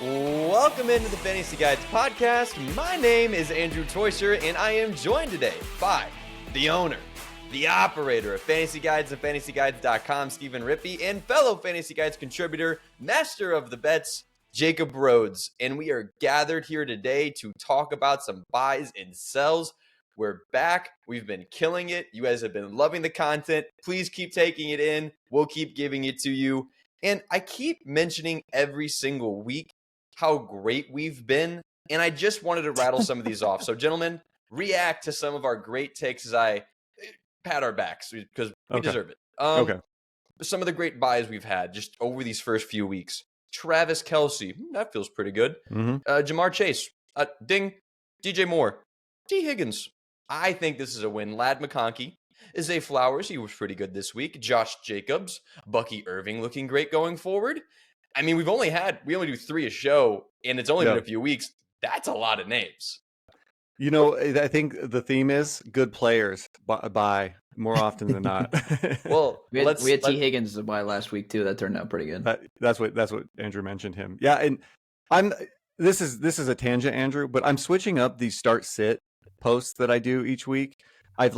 Welcome into the Fantasy Guides podcast. My name is Andrew Toyser, and I am joined today by the owner, the operator of Fantasy Guides and FantasyGuides.com, Stephen Rippey, and fellow Fantasy Guides contributor, master of the bets, Jacob Rhodes. And we are gathered here today to talk about some buys and sells. We're back. We've been killing it. You guys have been loving the content. Please keep taking it in. We'll keep giving it to you. And I keep mentioning every single week how great we've been, and I just wanted to rattle some of these off. So, gentlemen, react to some of our great takes as I pat our backs because we deserve it. Some of the great buys we've had just over these first few weeks. Travis Kelce, that feels pretty good. Jamar Chase, ding. DJ Moore, T. Higgins. I think this is a win. Lad McConkey. Zay Flowers, he was pretty good this week. Josh Jacobs, Bucky Irving looking great going forward. I mean, we only do 3 a show, and it's only been a few weeks. That's a lot of names. You know, I think the theme is good players buy more often than not. Well, we had T. Higgins to buy last week too. That turned out pretty good. That's what Andrew mentioned him. Yeah, and this is a tangent, Andrew, but I'm switching up these start sit posts that I do each week. I've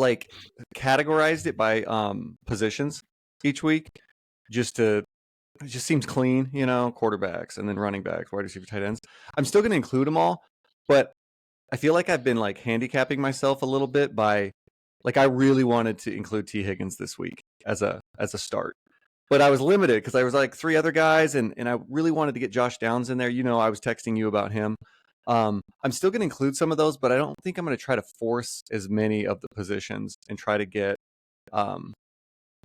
categorized it by positions each week, it just seems clean, you know, quarterbacks and then running backs, wide receiver, tight ends. I'm still going to include them all, but I feel like I've been handicapping myself a little bit by I really wanted to include T. Higgins this week as a start, but I was limited because I was 3 other guys and I really wanted to get Josh Downs in there. You know, I was texting you about him. I'm still going to include some of those, but I don't think I'm going to try to force as many of the positions and try to get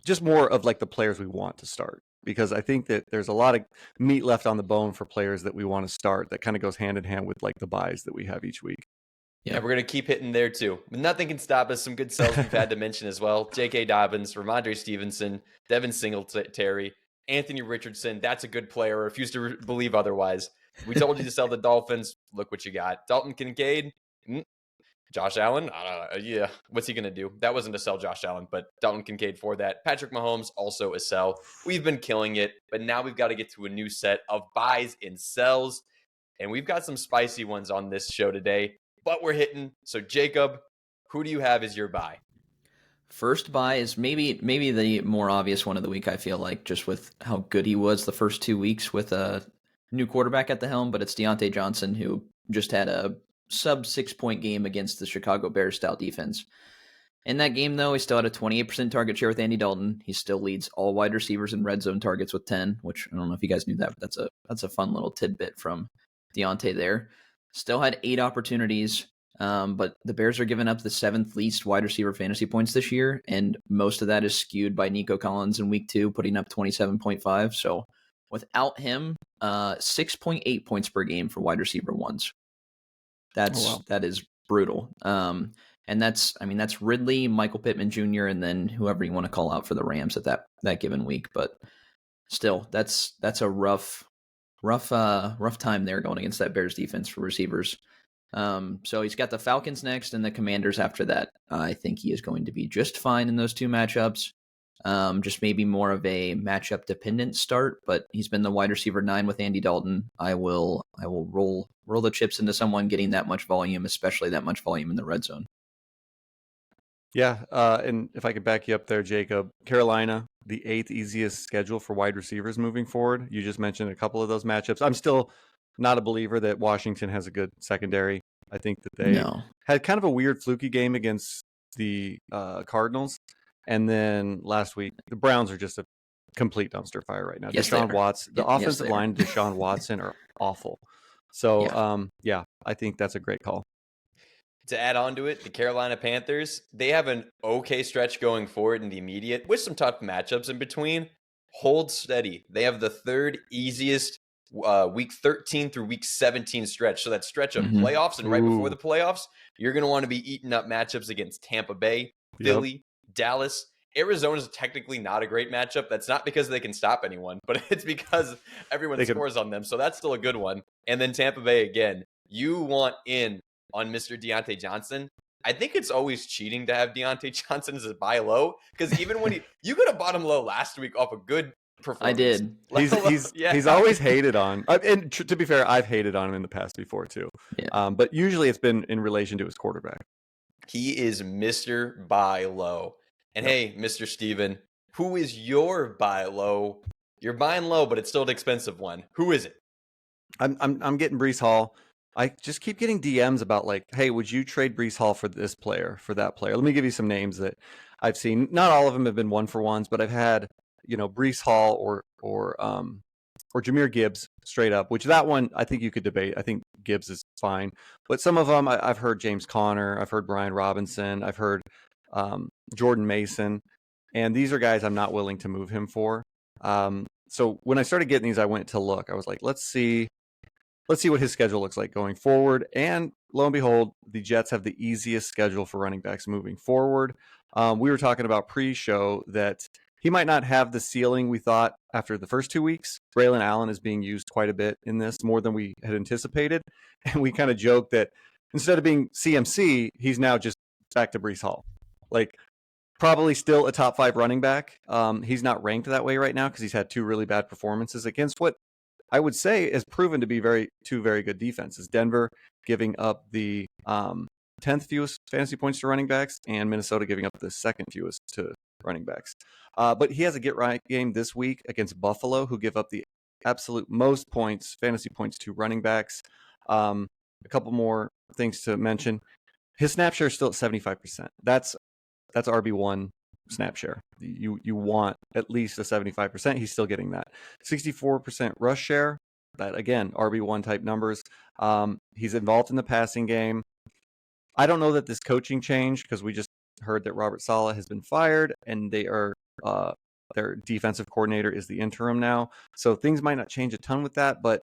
just more of the players we want to start. Because I think that there's a lot of meat left on the bone for players that we want to start that kind of goes hand in hand with the buys that we have each week. Yeah, we're going to keep hitting there too. But nothing can stop us. Some good sells we've had to mention as well. J.K. Dobbins, Ramondre Stevenson, Devin Singletary, Anthony Richardson. That's a good player. I refuse to believe otherwise. We told you to sell the Dolphins. Look what you got. Dalton Kincaid. Josh Allen, yeah, what's he going to do? That wasn't a sell, Josh Allen, but Dalton Kincaid for that. Patrick Mahomes, also a sell. We've been killing it, but now we've got to get to a new set of buys and sells, and we've got some spicy ones on this show today, but we're hitting. So, Jacob, who do you have as your buy? First buy is maybe the more obvious one of the week, I feel like, just with how good he was the first 2 weeks with a new quarterback at the helm, but it's Diontae Johnson, who just had a sub 6-point game against the Chicago Bears style defense. In that game, though, he still had a 28% target share with Andy Dalton. He still leads all wide receivers in red zone targets with 10, which I don't know if you guys knew that, but that's a fun little tidbit from Diontae there. Still had 8 opportunities, but the Bears are giving up the 7th least wide receiver fantasy points this year, and most of that is skewed by Nico Collins in week 2, putting up 27.5. So without him, 6.8 points per game for wide receiver ones. That is brutal. And that's Ridley, Michael Pittman Jr., and then whoever you want to call out for the Rams at that given week. But still, that's a rough time there going against that Bears defense for receivers. So he's got the Falcons next and the Commanders after that. I think he is going to be just fine in those 2 matchups. Just maybe more of a matchup dependent start, but he's been the wide receiver 9 with Andy Dalton. I will roll the chips into someone getting that much volume, especially that much volume in the red zone. Yeah. And if I could back you up there, Jacob, Carolina, the 8th easiest schedule for wide receivers moving forward. You just mentioned a couple of those matchups. I'm still not a believer that Washington has a good secondary. I think that they had kind of a weird fluky game against the Cardinals. And then last week, the Browns are just a complete dumpster fire right now. Yes, Deshaun Watson, the offensive line, Deshaun Watson are awful. So, I think that's a great call. To add on to it, the Carolina Panthers, they have an okay stretch going forward in the immediate with some tough matchups in between. Hold steady. They have the 3rd easiest week 13 through week 17 stretch. So that stretch of playoffs and right before the playoffs, you're going to want to be eating up matchups against Tampa Bay, Philly, Dallas. Arizona is technically not a great matchup. That's not because they can stop anyone, but it's because everyone scores on them. So that's still a good one. And then Tampa Bay again. You want in on Mr. Diontae Johnson. I think it's always cheating to have Diontae Johnson as a buy low because even when you could have bought him low last week off a good I did. He's always hated on, and to be fair, I've hated on him in the past before too. Yeah. But usually it's been in relation to his quarterback. He is Mr. Buy Low. And hey, Mr. Steven, who is your buy low? You're buying low, but it's still an expensive one. Who is it? I'm getting Breece Hall. I just keep getting DMs about like, hey, would you trade Breece Hall for this player, for that player? Let me give you some names that I've seen. Not all of them have been 1-for-1s, but I've had, Breece Hall or Jahmyr Gibbs straight up, which that one I think you could debate. I think Gibbs is fine. But some of them, I've heard James Conner, I've heard Brian Robinson, I've heard Jordan Mason. And these are guys I'm not willing to move him for. So when I started getting these, I went to look. I was like, let's see what his schedule looks like going forward. And lo and behold, the Jets have the easiest schedule for running backs moving forward. We were talking about pre-show that he might not have the ceiling we thought after the first 2 weeks. Braylon Allen is being used quite a bit in this, more than we had anticipated. And we kind of joked that instead of being CMC, he's now just back to Breece Hall. Like, probably still a top 5 running back. He's not ranked that way right now because he's had 2 really bad performances against what I would say has proven to be two very good defenses. Denver giving up the 10th fewest fantasy points to running backs, and Minnesota giving up the 2nd fewest to running backs. But he has a get right game this week against Buffalo, who give up the absolute most fantasy points to running backs. A couple more things to mention. His snap share is still at 75%. That's RB1 snap share. You want at least a 75%. He's still getting that. 64% rush share. That again, RB1 type numbers. He's involved in the passing game. I don't know that this coaching change, because we just heard that Robert Saleh has been fired, and they are their defensive coordinator is the interim now. So things might not change a ton with that, but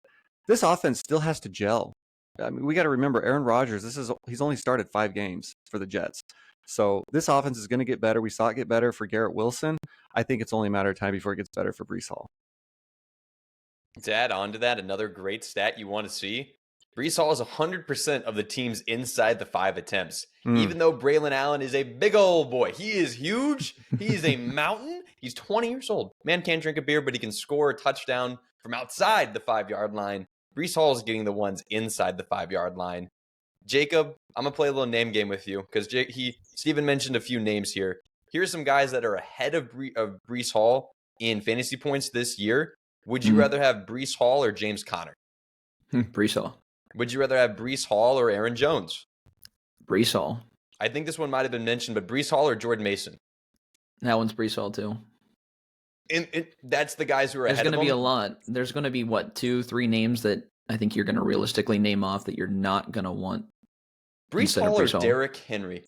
this offense still has to gel. I mean, we got to remember Aaron Rodgers. He's only started 5 games for the Jets. So this offense is going to get better. We saw it get better for Garrett Wilson. I think it's only a matter of time before it gets better for Breece Hall. To add on to that, another great stat you want to see, Breece Hall is 100% of the teams inside the 5 attempts. Even though Braylon Allen is a big old boy. He is huge. He is a mountain. He's 20 years old. Man can't drink a beer, but he can score a touchdown from outside the 5-yard line. Breece Hall is getting the ones inside the 5-yard line. Jacob, I'm going to play a little name game with you because Steven mentioned a few names here. Here's some guys that are ahead of Breece Hall in fantasy points this year. Would you rather have Breece Hall or James Conner? Breece Hall. Would you rather have Breece Hall or Aaron Jones? Breece Hall. I think this one might have been mentioned, but Breece Hall or Jordan Mason? That one's Breece Hall too. And that's the guys who are ahead of him? There's going to be a lot. There's going to be, 2-3 names that I think you're going to realistically name off that you're not going to want. Breece Hall or Derrick Henry?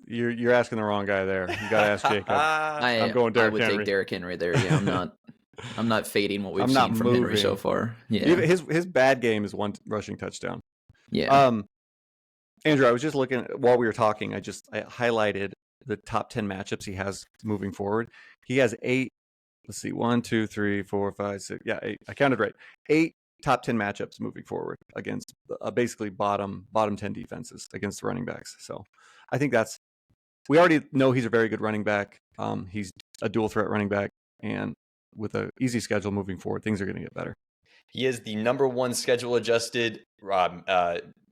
You're asking the wrong guy there. You got to ask Jacob. I'm going Derrick Henry. I would take Derrick Henry there. Yeah, I'm not fading what we've seen from Henry so far. Yeah, his bad game is 1 rushing touchdown. Yeah. Andrew, I was just looking while we were talking. I highlighted the top 10 matchups he has moving forward. He has 8. Let's see, 1, 2, 3, 4, 5, 6. Yeah, 8. I counted right. 8 top 10 matchups moving forward against basically bottom 10 defenses against the running backs. So I think we already know he's a very good running back. He's a dual threat running back, and with an easy schedule moving forward, things are going to get better. He is the number 1 schedule adjusted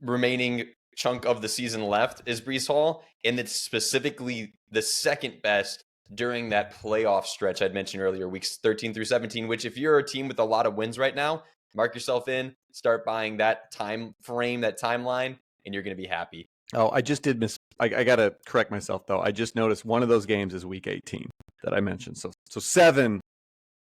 remaining chunk of the season left is Breece Hall, and it's specifically the 2nd best during that playoff stretch I'd mentioned earlier, weeks 13 through 17, which if you're a team with a lot of wins right now, mark yourself in, start buying that time frame, that timeline, and you're going to be happy. Oh, I just did I got to correct myself, though. I just noticed one of those games is week 18 that I mentioned. So 7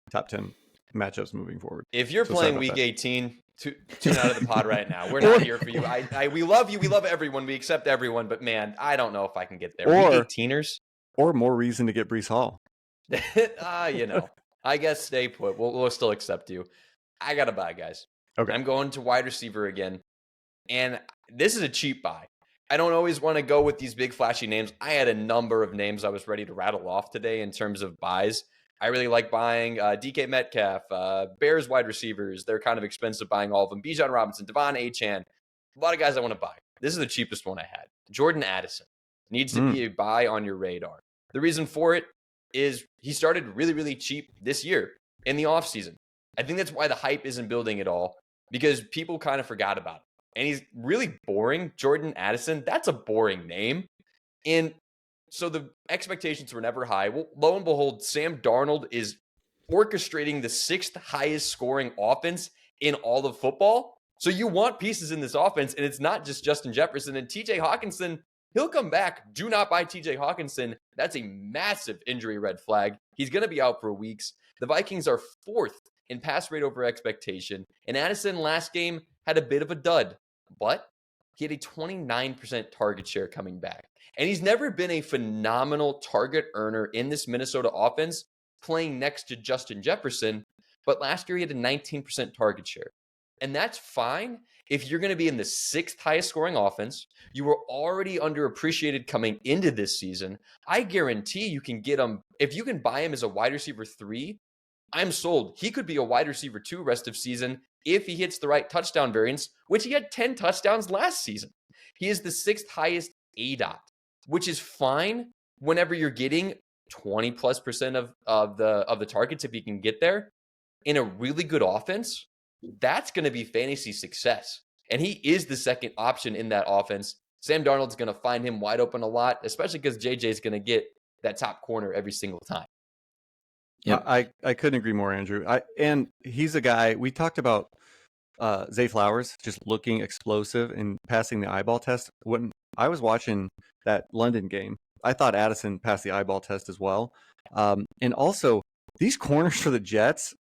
top 10 matchups moving forward. If you're playing week 18, tune out of the pod right now. We're not here for you. We love you. We love everyone. We accept everyone. But, man, I don't know if I can get there. Week 18ers? Or more reason to get Breece Hall. I guess stay put. We'll still accept you. I got to buy, guys. Okay. I'm going to wide receiver again. And this is a cheap buy. I don't always want to go with these big flashy names. I had a number of names I was ready to rattle off today in terms of buys. I really like buying DK Metcalf, Bears wide receivers. They're kind of expensive buying all of them. Bijan Robinson, Devon Achane. A lot of guys I want to buy. This is the cheapest one I had. Jordan Addison needs to be a buy on your radar. The reason for it, is he started really, really cheap this year in the offseason. I think that's why the hype isn't building at all, because people kind of forgot about him. And he's really boring. Jordan Addison, that's a boring name. And so the expectations were never high. Well, lo and behold, Sam Darnold is orchestrating the 6th highest scoring offense in all of football. So you want pieces in this offense, and it's not just Justin Jefferson. And TJ Hawkinson, he'll come back. Do not buy TJ Hawkinson. That's a massive injury red flag. He's going to be out for weeks. The Vikings are 4th in pass rate over expectation. And Addison last game had a bit of a dud, but he had a 29% target share coming back. And he's never been a phenomenal target earner in this Minnesota offense playing next to Justin Jefferson. But last year he had a 19% target share. And that's fine if you're going to be in the 6th highest scoring offense. You were already underappreciated coming into this season. I guarantee you can get him. If you can buy him as a wide receiver 3, I'm sold. He could be a wide receiver 2 rest of season if he hits the right touchdown variance, which he had 10 touchdowns last season. He is the 6th highest ADOT, which is fine whenever you're getting 20+% of the targets. If you can get there in a really good offense, that's going to be fantasy success. And he is the second option in that offense. Sam Darnold's going to find him wide open a lot, especially because JJ's going to get that top corner every single time. Yeah, I couldn't agree more, Andrew. And he's a guy, we talked about Zay Flowers just looking explosive and passing the eyeball test. When I was watching that London game, I thought Addison passed the eyeball test as well. And also, these corners for the Jets,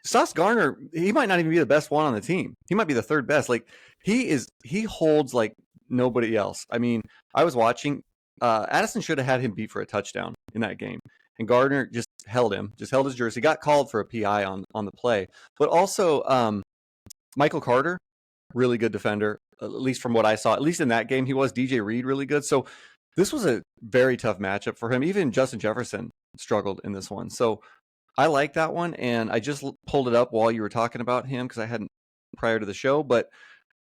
Sauce Gardner, he might not even be the best one on the team. He might be the 3rd best. Like he holds like nobody else. I mean, I was watching, Addison should have had him beat for a touchdown in that game. And Gardner just held his jersey, got called for a PI on the play. But also Michael Carter, really good defender, at least from what I saw. At least in that game, he was. DJ Reed, really good. So this was a very tough matchup for him. Even Justin Jefferson struggled in this one. So I like that one, and I just pulled it up while you were talking about him because I hadn't prior to the show, but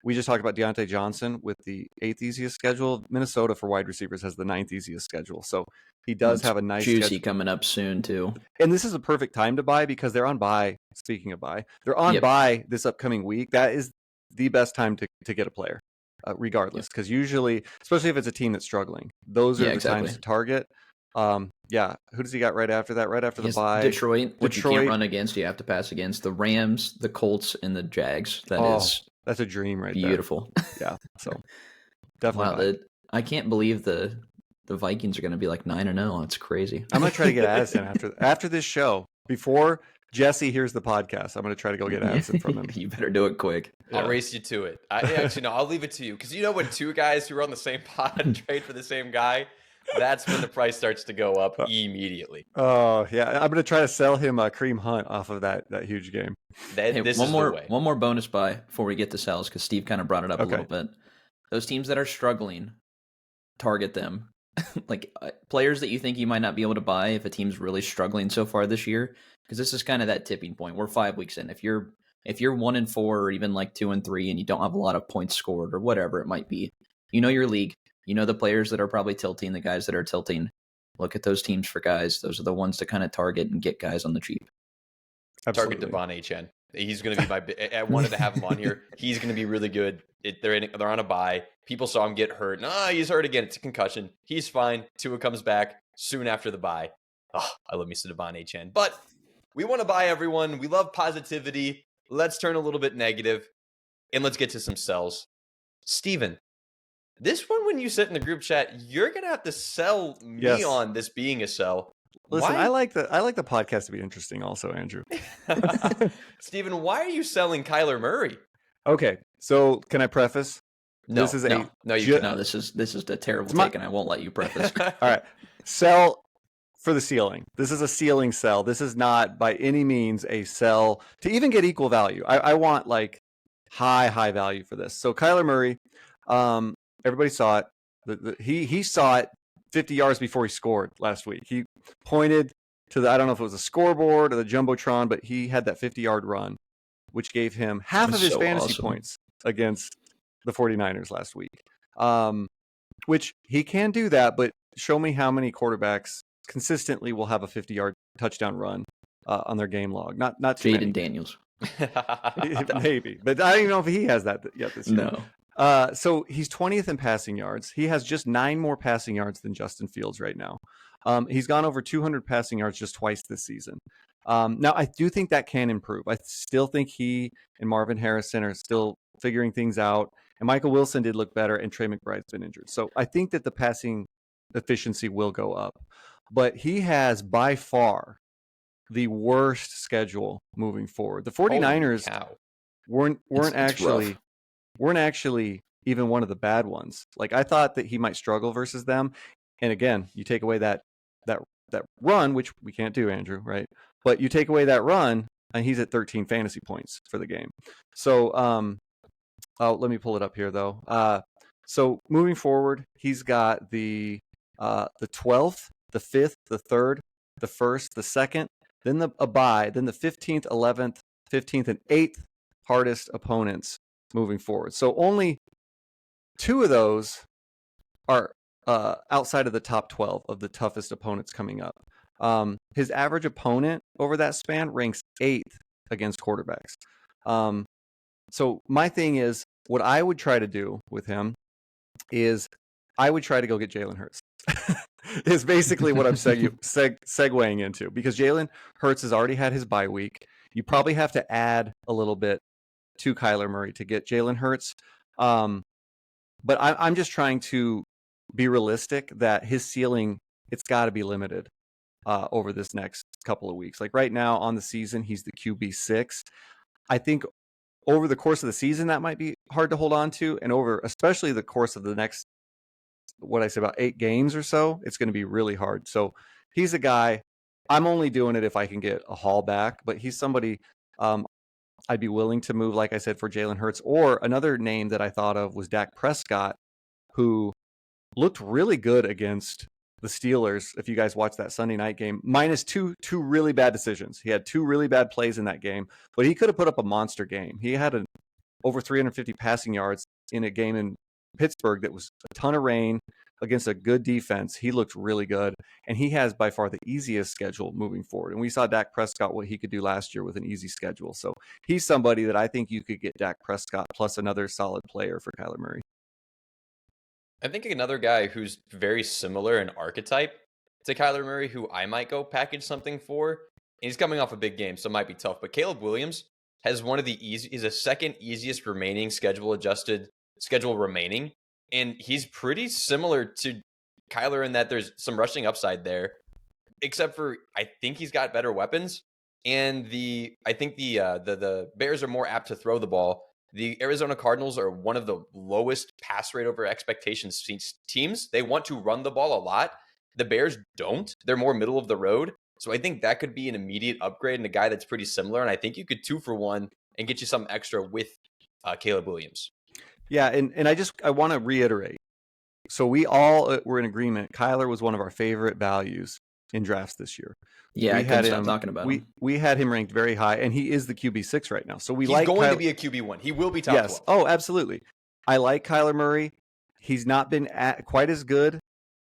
we just talked about Diontae Johnson with the 8th easiest schedule. Minnesota for wide receivers has the 9th easiest schedule. So he does have a nice juicy schedule coming up soon too. And this is a perfect time to buy because they're on bye. Speaking of bye, they're on bye this upcoming week. That is the best time to get a player, regardless, because usually, especially if it's a team that's struggling, those are the times to target. Who does he got right after that? Right after the bye, Detroit, which you can't run against. You have to pass against the Rams, the Colts, and the Jags. That's a dream right there. Beautiful. Yeah, so definitely. Wow, I can't believe the Vikings are going to be like 9-0. It's crazy. I'm going to try to get Addison after this show. Before Jesse hears the podcast, I'm going to try to go get Addison from him. You better do it quick. I'll race you to it. Actually, no, I'll leave it to you. Because you know when 2 guys who are on the same pod trade for the same guy, that's when the price starts to go up immediately. Oh, yeah. I'm going to try to sell him a Kareem Hunt off of that huge game. One more bonus buy before we get to sells, because Steve kind of brought it up a little bit. Those teams that are struggling, target them. Like players that you think you might not be able to buy if a team's really struggling so far this year, because this is kind of that tipping point. We're 5 weeks in. If you're 1-4 or even like 2-3 and you don't have a lot of points scored or whatever it might be, you know your league, you know the players that are probably tilting, the guys that are tilting. Look at those teams for guys. Those are the ones to kind of target and get guys on the cheap. Absolutely. Target Devon Achane. He's going to be I wanted to have him on here. He's going to be really good. They're on a bye. People saw him get hurt. He's hurt again. It's a concussion. He's fine. Tua comes back soon after the bye. I love me some Devon Achane. But we want to buy everyone. We love positivity. Let's turn a little bit negative, and let's get to some sells. Steven, this one, when you sit in the group chat, you're going to have to sell me on this being a sell. Listen, I like the podcast to be interesting also, Andrew. Steven, why are you selling Kyler Murray? Okay, so can I preface? No, this is this is a terrible take, and I won't let you preface. All right, sell for the ceiling. This is a ceiling sell. This is not by any means a sell to even get equal value. I want like high value for this. So Kyler Murray, everybody saw it. He saw it 50 yards before he scored last week. He pointed to I don't know if it was a scoreboard or the Jumbotron, but he had that 50-yard run, which gave him half of his fantasy points against the 49ers last week. Which he can do that, but show me how many quarterbacks consistently will have a 50-yard touchdown run on their game log. Not too many. Jaden Daniels. Maybe, but I don't even know if he has that yet this year. No. So he's 20th in passing yards. He has just 9 more passing yards than Justin Fields right now. He's gone over 200 passing yards just twice this season. Now, I do think that can improve. I still think he and Marvin Harrison are still figuring things out. And Michael Wilson did look better, and Trey McBride's been injured. So I think that the passing efficiency will go up. But he has by far the worst schedule moving forward. The 49ers weren't actually even one of the bad ones. Like, I thought that he might struggle versus them. And again, you take away that run, which we can't do, Andrew, right? But you take away that run, and he's at 13 fantasy points for the game. So let me pull it up here though. So moving forward, he's got the 12th, the 5th, the 3rd, the 1st, the 2nd, then a bye, then the 15th, 11th, 15th, and 8th hardest opponents moving forward. So only 2 of those are outside of the top 12 of the toughest opponents coming up. His average opponent over that span ranks 8th against quarterbacks. So my thing is, what I would try to do with him is I would try to go get Jalen Hurts. Is basically what I'm segueing into, because Jalen Hurts has already had his bye week. You probably have to add a little bit to Kyler Murray to get Jalen Hurts. But I'm just trying to be realistic that his ceiling, it's got to be limited over this next couple of weeks. Like right now on the season, he's the QB6. I think over the course of the season, that might be hard to hold on to. And over especially the course of the next, what I say, about 8 games or so, it's going to be really hard. So he's a guy, I'm only doing it if I can get a haul back, but he's somebody I'd be willing to move, like I said, for Jalen Hurts. Or another name that I thought of was Dak Prescott, who looked really good against the Steelers. If you guys watched that Sunday night game, minus two really bad decisions. He had 2 really bad plays in that game, but he could have put up a monster game. He had over 350 passing yards in a game in Pittsburgh that was a ton of rain against a good defense. He looked really good, and he has by far the easiest schedule moving forward. And we saw Dak Prescott, what he could do last year with an easy schedule. So he's somebody that I think you could get Dak Prescott plus another solid player for Kyler Murray. I think another guy who's very similar in archetype to Kyler Murray, who I might go package something for, and he's coming off a big game, so it might be tough, but Caleb Williams has one of the is a second easiest remaining schedule remaining, and he's pretty similar to Kyler in that there's some rushing upside there, except for I think he's got better weapons, and I think the Bears are more apt to throw the ball. The Arizona Cardinals are one of the lowest pass rate over expectations teams. They want to run the ball a lot. The Bears don't. They're more middle of the road. So I think that could be an immediate upgrade and a guy that's pretty similar. And I think you could 2 for 1 and get you some extra with Caleb Williams. Yeah, and I want to reiterate. So we all were in agreement. Kyler was one of our favorite values in drafts this year. Yeah, I couldn't stop talking about him. We had him ranked very high, and he is the QB6 right now. So he's going to be a QB1. He will be top 12. Oh, absolutely. I like Kyler Murray. He's not been quite as good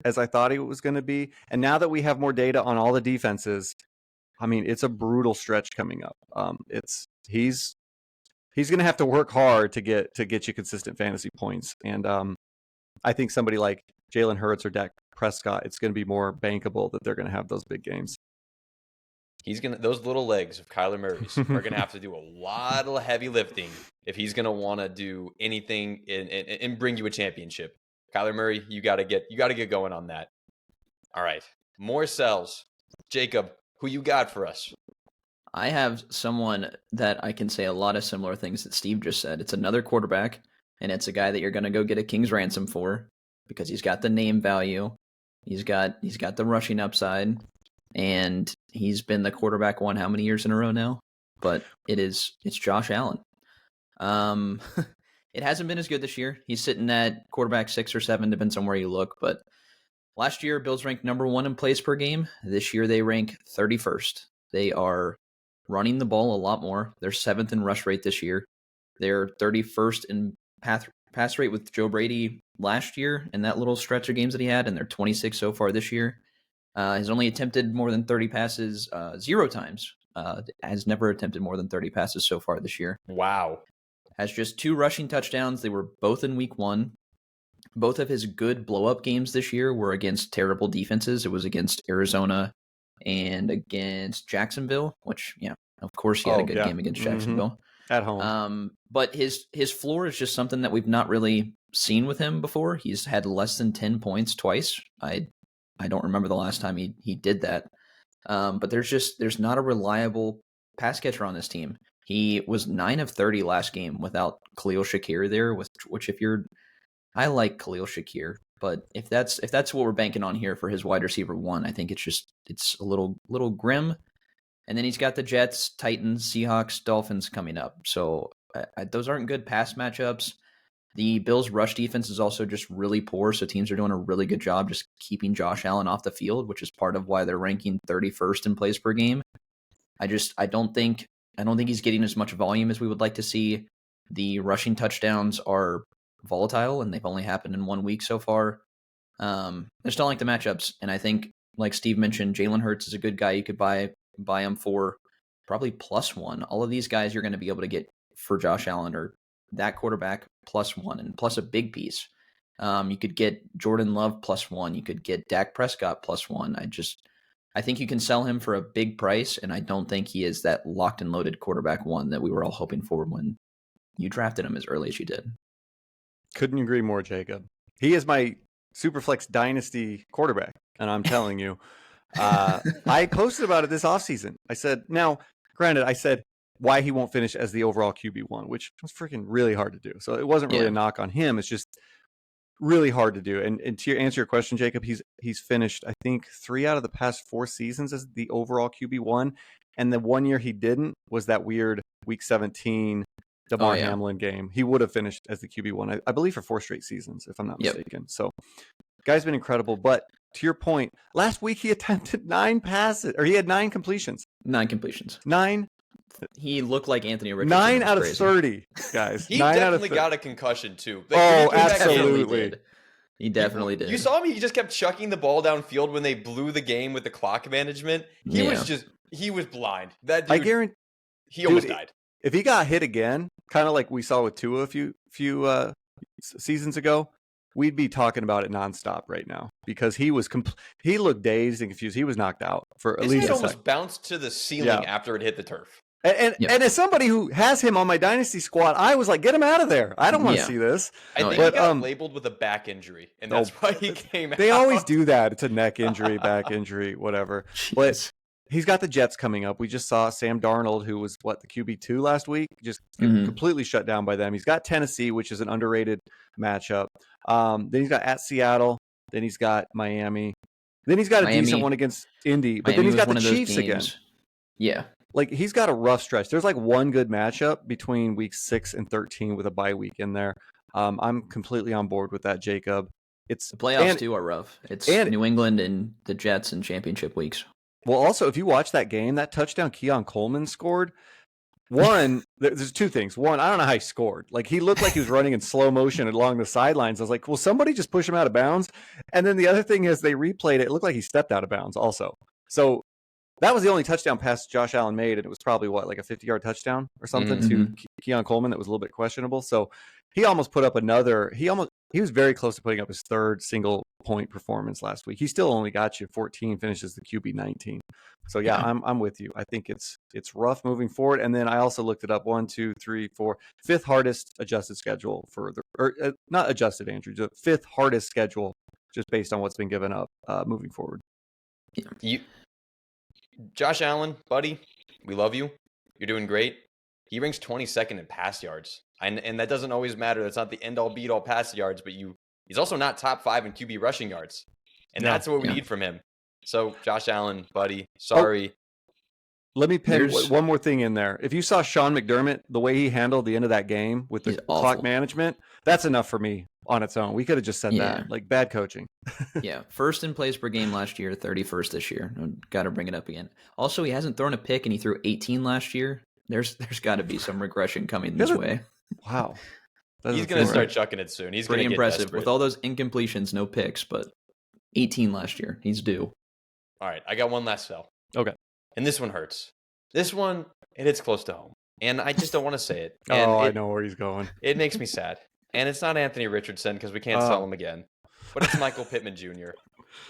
as I thought he was going to be. And now that we have more data on all the defenses, I mean, it's a brutal stretch coming up. He's going to have to work hard to get you consistent fantasy points. And I think somebody like Jalen Hurts or Dak Prescott, it's going to be more bankable that they're going to have those big games. Those little legs of Kyler Murray's are going to have to do a lot of heavy lifting if he's going to want to do anything and bring you a championship. Kyler Murray, you got to get going on that. All right, more sells. Jacob, who you got for us? I have someone that I can say a lot of similar things that Steve just said. It's another quarterback, and it's a guy that you're going to go get a king's ransom for because he's got the name value. He's got the rushing upside, and he's been the quarterback 1 how many years in a row now? But it's Josh Allen. It hasn't been as good this year. He's sitting at quarterback 6 or 7, depends on where you look. But last year, Bills ranked number 1 in plays per game. This year, they rank 31st. They are running the ball a lot more. They're 7th in rush rate this year. They're 31st in pass rate with Joe Brady last year in that little stretch of games that he had, and they're 26 so far this year. Has only attempted more than 30 passes 0 times. Has never attempted more than 30 passes so far this year. Wow. Has just 2 rushing touchdowns. They were both in week 1. Both of his good blow-up games this year were against terrible defenses. It was against Arizona and against Jacksonville, which, yeah, of course he had a good game against Jacksonville. At home. But his floor is just something that we've not really seen with him before. He's had less than 10 points twice. I don't remember the last time he did that. But there's not a reliable pass catcher on this team. He was 9 of 30 last game without Khalil Shakir there, which I like Khalil Shakir, but if that's what we're banking on here for his wide receiver 1, I think it's a little grim. And then he's got the Jets, Titans, Seahawks, Dolphins coming up. So those aren't good pass matchups. The Bills' rush defense is also just really poor, so teams are doing a really good job just keeping Josh Allen off the field, which is part of why they're ranking 31st in plays per game. I don't think he's getting as much volume as we would like to see. The rushing touchdowns are volatile, and they've only happened in 1 week so far. I just don't like the matchups, and I think, like Steve mentioned, Jalen Hurts is a good guy. You could buy him for probably +1. All of these guys you're going to be able to get for Josh Allen or that quarterback +1 and plus a big piece. You could get Jordan Love +1. You could get Dak Prescott +1. I think you can sell him for a big price, and I don't think he is that locked and loaded quarterback 1 that we were all hoping for when you drafted him as early as you did. Couldn't agree more, Jacob. He is my Superflex Dynasty quarterback, and I'm telling you, I posted about it this offseason. I said, now, granted, I said why he won't finish as the overall QB1, which was freaking really hard to do. So it wasn't really a knock on him. It's just really hard to do. And to answer your question, Jacob, he's finished, I think, 3 out of the past 4 seasons as the overall QB1. And the 1 year he didn't was that weird Week 17 DeMar Hamlin game. He would have finished as the QB1, I believe, for 4 straight seasons, if I'm not mistaken. So, guy's been incredible. But to your point, last week he attempted 9 passes, or he had 9 completions. 9 completions. 9. He looked like Anthony Richardson. 9 out of 30, guys. He 9 definitely got a concussion too. Absolutely. He definitely did. You saw him. He just kept chucking the ball downfield when they blew the game with the clock management. He was blind. That dude, I guarantee he almost died. If he got hit again, kind of like we saw with Tua a few seasons ago, we'd be talking about it nonstop right now because he looked dazed and confused. He was knocked out for at least. His head almost bounced to the ceiling after it hit the turf. And as somebody who has him on my dynasty squad, I was like, get him out of there. I don't want to see this. I think he got labeled with a back injury, and that's why he came out. They always do that. It's a neck injury, back injury, whatever. But he's got the Jets coming up. We just saw Sam Darnold, who was, the QB2 last week, just completely shut down by them. He's got Tennessee, which is an underrated matchup. Then he's got at Seattle. Then he's got Miami. Then he's got a decent one against Indy. But then he's got the Chiefs again. Yeah. Like, he's got a rough stretch. There's like one good matchup between week 6 and 13 with a bye week in there. I'm completely on board with that, Jacob. The playoffs too are rough. It's New England and the Jets in championship weeks. Well, also, if you watch that game, that touchdown Keon Coleman scored, there's 2 things. One, I don't know how he scored. Like, he looked like he was running in slow motion along the sidelines. I was like, will somebody just push him out of bounds? And then the other thing is they replayed it. It looked like he stepped out of bounds also. So that was the only touchdown pass Josh Allen made, and it was probably, like a 50-yard touchdown or something to Keon Coleman that was a little bit questionable. So he almost put up he was very close to putting up his 3rd single-point performance last week. He still only got you 14, finishes the QB 19. So, I'm with you. I think it's rough moving forward. And then I also looked it up, 1, 2, 3, 4, 5th hardest adjusted schedule not adjusted, Andrew, the 5th hardest schedule just based on what's been given up moving forward. Josh Allen, buddy, we love you. You're doing great. He ranks 22nd in pass yards. And that doesn't always matter. That's not the end-all, be-all pass yards, but he's also not top 5 in QB rushing yards. And that's what we need from him. So, Josh Allen, buddy, sorry. Let me pin one more thing in there. If you saw Sean McDermott, the way he handled the end of that game with the clock management, that's enough for me on its own. We could have just said that. Like, bad coaching. First in plays per game last year, 31st this year. Got to bring it up again. Also, he hasn't thrown a pick, and he threw 18 last year. There's got to be some regression coming this way. Wow. He's going to start chucking it soon. He's pretty going to get impressive desperate. with all those incompletions, no picks, but 18 last year. He's due. All right, I got one last sell. Okay. And this one hurts. This one, it hits close to home. And I just don't want to say it. And I know where he's going. It makes me sad. And it's not Anthony Richardson because we can't sell him again. But it's Michael Pittman Jr.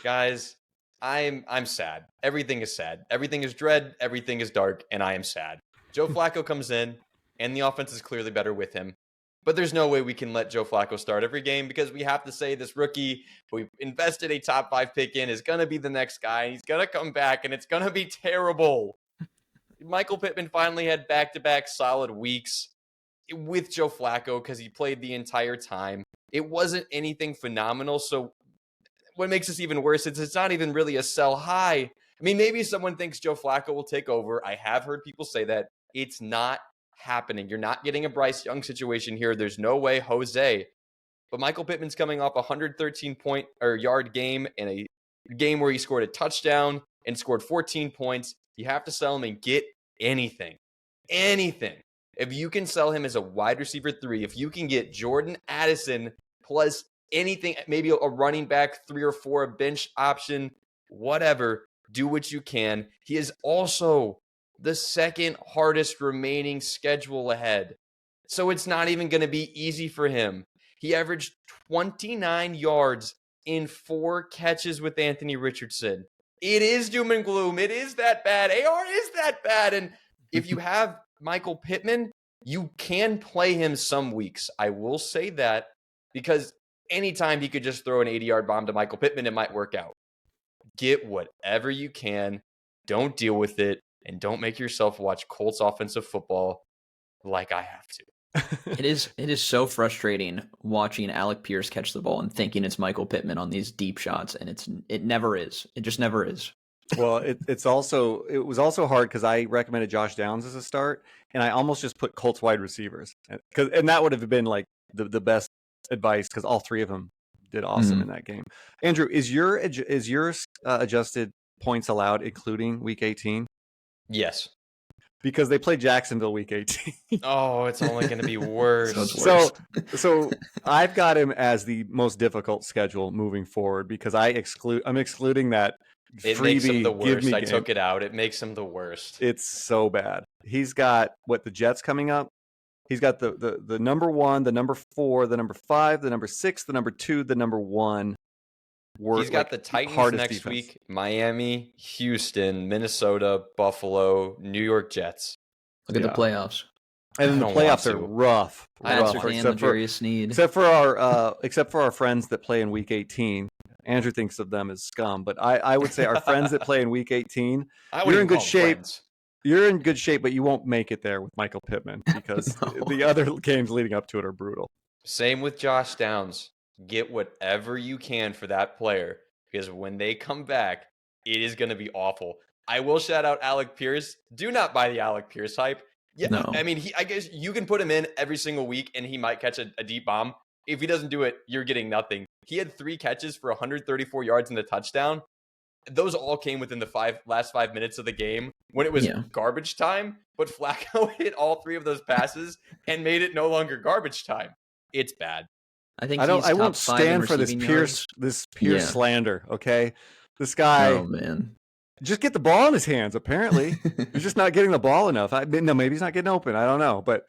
Guys, I'm sad. Everything is sad. Everything is dread. Everything is dark. And I am sad. Joe Flacco comes in, and the offense is clearly better with him. But there's no way we can let Joe Flacco start every game because we have to say this rookie we invested a top 5 pick in is going to be the next guy. He's going to come back, and it's going to be terrible. Michael Pittman finally had back-to-back solid weeks with Joe Flacco because he played the entire time. It wasn't anything phenomenal. So what makes this even worse is it's not even really a sell high. I mean, maybe someone thinks Joe Flacco will take over. I have heard people say that. It's not happening. You're not getting a Bryce Young situation here. There's no way, Jose. But Michael Pittman's coming off a 113-yard game and a game where he scored a touchdown and scored 14 points. You have to sell him and get anything. Anything. If you can sell him as a wide receiver 3, if you can get Jordan Addison plus anything, maybe a running back 3 or 4, a bench option, whatever, do what you can. He is also the second hardest remaining schedule ahead. So it's not even going to be easy for him. He averaged 29 yards in 4 catches with Anthony Richardson. It is doom and gloom. It is that bad. AR is that bad. And if you have Michael Pittman, you can play him some weeks. I will say that because anytime he could just throw an 80-yard bomb to Michael Pittman, it might work out. Get whatever you can. Don't deal with it. And don't make yourself watch Colts offensive football like I have to. It is so frustrating watching Alec Pierce catch the ball and thinking it's Michael Pittman on these deep shots, and it never is. It just never is. Well, it was also hard because I recommended Josh Downs as a start, and I almost just put Colts wide receivers, and that would have been like the best advice because all 3 of them did awesome in that game. Andrew, is your adjusted points allowed including Week 18? Yes. Because they play Jacksonville Week 18. Oh, it's only going to be worse. So I've got him as the most difficult schedule moving forward because I'm excluding that it freebie. Makes him the worst. I game. took it out. It makes him the worst. It's so bad. He's got the Jets coming up. He's got the number 1, the number 4, the number 5, the number 6, the number 2, the number 1. He's got the Titans next week, Miami, Houston, Minnesota, Buffalo, New York Jets. Look at the playoffs. And then the playoffs are rough. I understand L'Jarius Sneed. Except for our friends that play in Week 18. Andrew thinks of them as scum, but I would say our friends that play in Week 18, you're in good shape. Friends. You're in good shape, but you won't make it there with Michael Pittman because the other games leading up to it are brutal. Same with Josh Downs. Get whatever you can for that player because when they come back, it is going to be awful. I will shout out Alec Pierce. Do not buy the Alec Pierce hype. Yeah, no. I mean, I guess you can put him in every single week and he might catch a deep bomb. If he doesn't do it, you're getting nothing. He had 3 catches for 134 yards and a touchdown. Those all came within the last 5 minutes of the game when it was garbage time. But Flacco hit all 3 of those passes and made it no longer garbage time. It's bad. I won't stand for this Pierce slander. Okay, this guy. Oh man, just get the ball in his hands. Apparently, he's just not getting the ball enough. No, maybe he's not getting open. I don't know, but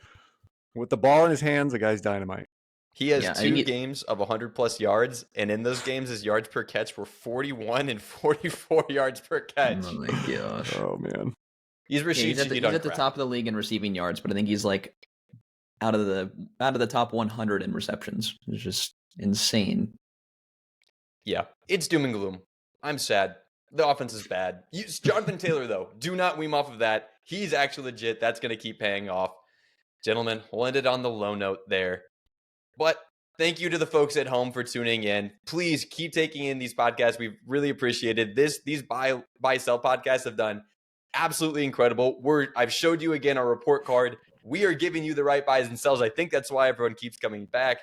with the ball in his hands, the guy's dynamite. He has 2 games of 100+ yards, and in those games, his yards per catch were 41 and 44 yards per catch. Oh my gosh. Oh man. He's at the top of the league in receiving yards, but I think he's like out of the top 100 in receptions. It's just insane. Yeah, it's doom and gloom. I'm sad. The offense is bad. Jonathan Taylor, though, do not wean off of that. He's actually legit. That's going to keep paying off. Gentlemen, we'll end it on the low note there. But thank you to the folks at home for tuning in. Please keep taking in these podcasts. We've really appreciated this. These buy sell podcasts have done absolutely incredible. I've showed you again our report card. We are giving you the right buys and sells. I think that's why everyone keeps coming back.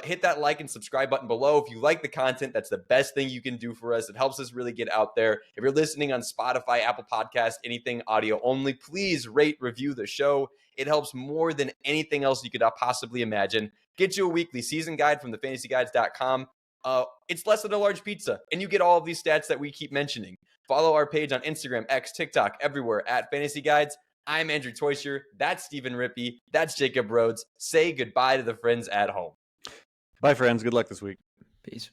Hit that like and subscribe button below. If you like the content, that's the best thing you can do for us. It helps us really get out there. If you're listening on Spotify, Apple Podcasts, anything audio only, please rate, review the show. It helps more than anything else you could possibly imagine. Get you a weekly season guide from thefantasyguides.com. It's less than a large pizza, and you get all of these stats that we keep mentioning. Follow our page on Instagram, X, TikTok, everywhere at Fantasy Guides. I'm Andrew Toysher. That's Stephen Rippey. That's Jacob Rhodes. Say goodbye to the friends at home. Bye, friends. Good luck this week. Peace.